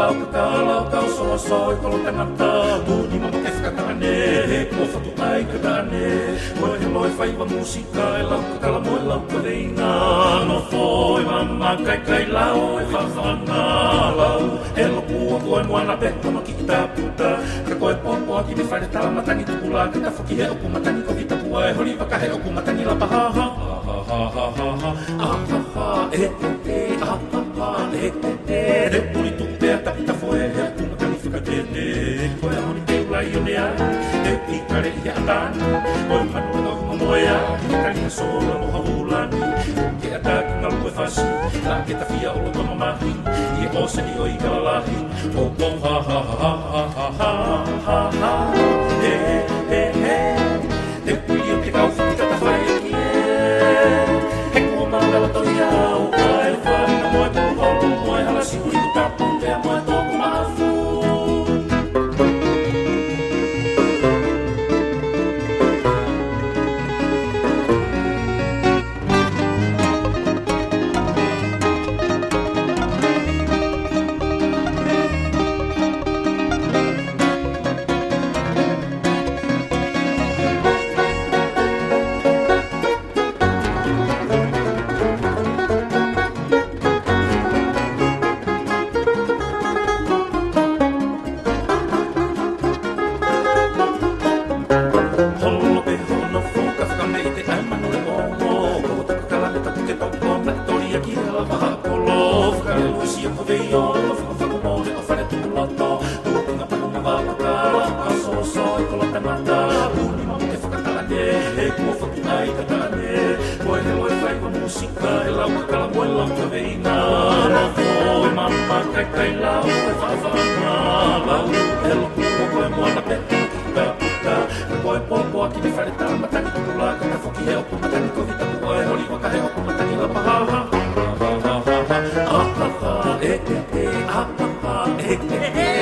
lauka ka so so ko tanga ta tu ni mo ke ska ta ne ko fa tu ai ka ta ne mo he loi fai wa musika e lauka ka la mo lauka reina no foi mama kai kai lao e fa fa na lao e lo ku ko e mo na pe ko ki ta puta ka ko e po ki me fa ta matani tu la ka ta fo ki he o ku matani ko vita pu e hori va ka he o ku matani la pa ha ha ha ha ha ha ha e ha ha e puri tu pe ta ta fo e he ku matani fica te ko e honi te la yo ne a e pi kare ya ta o manu no mo ya ka ni so no ha ulani ke ata ki na lu fasi la ke ta fia o no mahi e o se ni o i kala lahi o bon ha ha ha ha ha ha ha e e puri o te kau fica ta fai ki e ko ma la to ya o ka e fa na mo te mo hala si uri ta pu te mo to ma fu Hey, hey, hey,